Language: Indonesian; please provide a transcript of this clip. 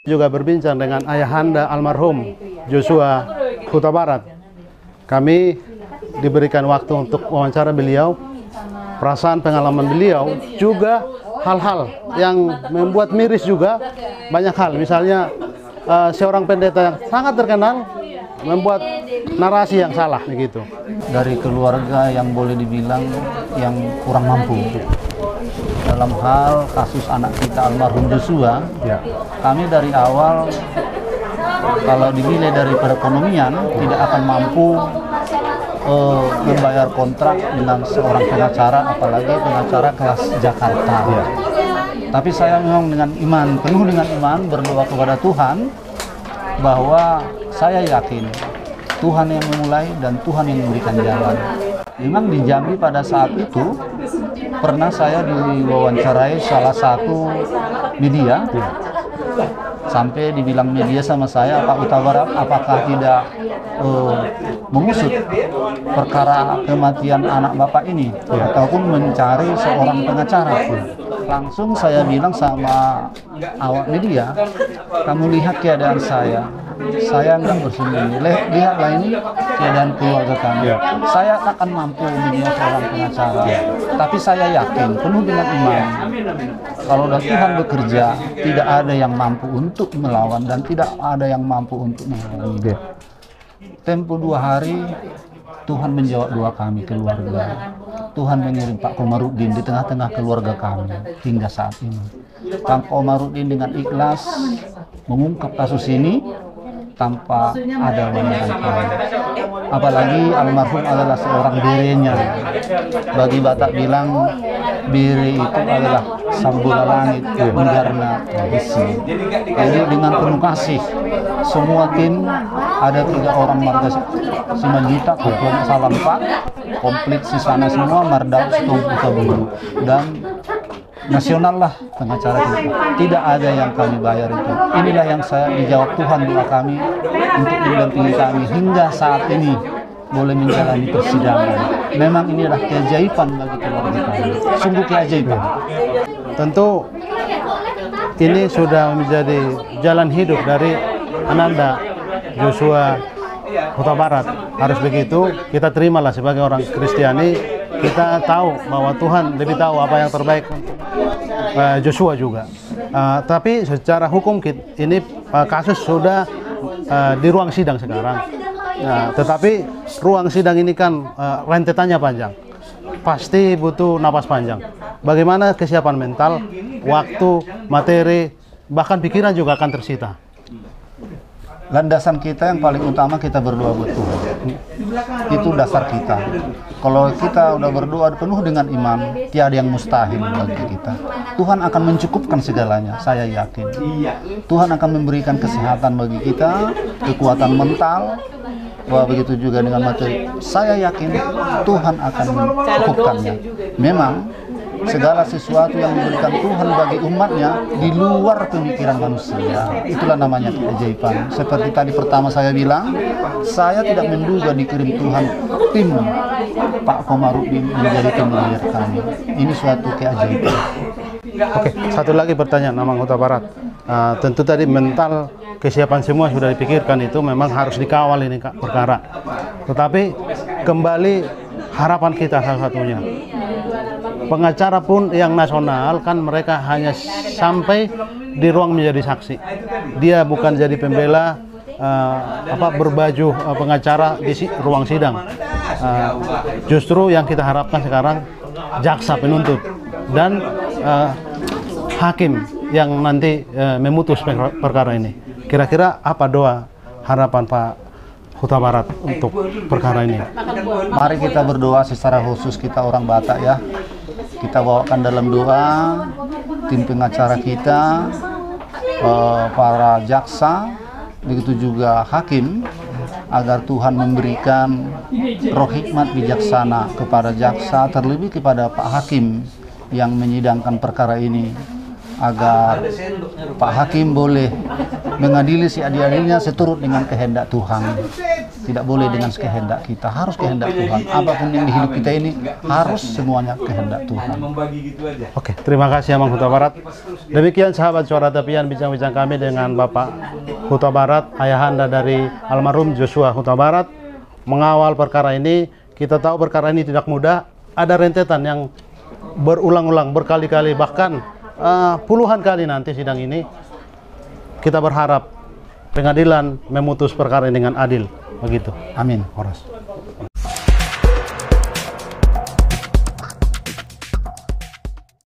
Juga berbincang dengan ayahanda almarhum Joshua Huta Barat. Kami diberikan waktu untuk wawancara beliau, perasaan pengalaman beliau, juga hal-hal yang membuat miris juga. Banyak hal, misalnya seorang pendeta yang sangat terkenal membuat narasi yang salah begitu. Dari keluarga yang boleh dibilang yang kurang mampu. Dalam hal kasus anak kita almarhum Joshua, kami dari awal kalau dinilai dari perekonomian tidak akan mampu membayar kontrak dengan seorang pengacara, apalagi pengacara kelas Jakarta. Tapi saya memang dengan iman, penuh dengan iman, berdoa kepada Tuhan bahwa saya yakin Tuhan yang memulai dan Tuhan yang memberikan jalan. Memang di Jambi pada saat itu pernah saya diwawancarai salah satu media, sampai dibilang media sama saya, Pak Huta Barat, apakah tidak mengusut perkara kematian anak Bapak ini ataupun mencari seorang pengacara. Langsung saya bilang sama awak media, kamu lihat keadaan saya enggak bersembunyi, lihatlah ini keadaan keluarga kami. Saya akan mampu menjadi seorang pengacara, tapi saya yakin penuh dengan iman kalau Tuhan bekerja, tidak ada yang mampu untuk melawan dan tidak ada yang mampu untuk menghalangi. Tempo 2 hari Tuhan menjawab doa kami keluarga. Tuhan mengirim Pak Komarudin di tengah-tengah keluarga kami hingga saat ini. Pak Komarudin dengan ikhlas mengungkap kasus ini tanpa ada bayangan kami. Apalagi almarhum adalah seorang birenya. Bagi Batak bilang bire itu adalah sambola langit, menjarna besi. Jadi dengan penuh kasih, semua tim ada 3 orang marga Simanjuntak, Hukum Salam Pak, komplit sisana semua Mardau Stung Utaburu, dan nasional lah pengacara kita. Tidak ada yang kami bayar itu. Inilah yang saya dijawab Tuhan doa kami untuk mendampingi kami hingga saat ini boleh menjalani persidangan. Memang ini adalah keajaiban bagi keluarga kami. Sungguh keajaiban. Tentu ini sudah menjadi jalan hidup dari ananda Joshua Huta Barat. Harus begitu, kita terimalah sebagai orang Kristiani. Kita tahu bahwa Tuhan lebih tahu apa yang terbaik untuk Joshua juga. Tapi secara hukum ini kasus sudah di ruang sidang sekarang. Tetapi ruang sidang ini kan rentetannya panjang. Pasti butuh napas panjang. Bagaimana kesiapan mental, waktu, materi, bahkan pikiran juga akan tersita. Landasan kita yang paling utama kita berdoa buat Tuhan. Itu dasar kita. Kalau kita udah berdoa penuh dengan iman, tiada yang mustahil bagi kita. Tuhan akan mencukupkan segalanya, saya yakin. Tuhan akan memberikan kesehatan bagi kita, kekuatan mental, begitu juga dengan materi. Saya yakin Tuhan akan mencukupkannya. Memang segala sesuatu yang diberikan Tuhan bagi umatnya di luar pemikiran manusia. Itulah namanya keajaiban. Seperti tadi pertama saya bilang, saya tidak menduga dikirim Tuhan tim Pak Komarudin menjadi tim lawyer kami. Ini suatu keajaiban. Oke, satu lagi pertanyaan Amang Huta Barat. Tentu tadi mental, kesiapan semua sudah dipikirkan, itu memang harus dikawal ini perkara. Tetapi kembali harapan kita salah satunya, pengacara pun yang nasional kan mereka hanya sampai di ruang menjadi saksi. Dia bukan jadi pembela berbaju pengacara di ruang sidang. Justru yang kita harapkan sekarang jaksa penuntut dan hakim yang nanti memutus perkara ini. Kira-kira apa doa harapan Pak Huta Barat untuk perkara ini? Mari kita berdoa secara khusus, kita orang Batak ya. Kita bawakan dalam doa tim pengacara kita, para jaksa, begitu juga hakim, agar Tuhan memberikan roh hikmat bijaksana kepada jaksa, terlebih kepada Pak Hakim yang menyidangkan perkara ini, agar Pak Hakim boleh mengadili seadil-adilnya seturut dengan kehendak Tuhan. Tidak boleh dengan kehendak kita, harus kehendak Tuhan. Apapun yang di hidup kita ini harus semuanya kehendak Tuhan. Oke, terima kasih Amang Huta Barat. Demikian sahabat Suara Tepian bincang-bincang kami dengan Bapak Huta Barat, ayahanda dari almarhum Joshua Huta Barat. Mengawal perkara ini, kita tahu perkara ini tidak mudah. Ada rentetan yang berulang-ulang, berkali-kali, bahkan puluhan kali nanti sidang ini. Kita berharap pengadilan memutus perkara ini dengan adil. Begitu. Amin. Horas.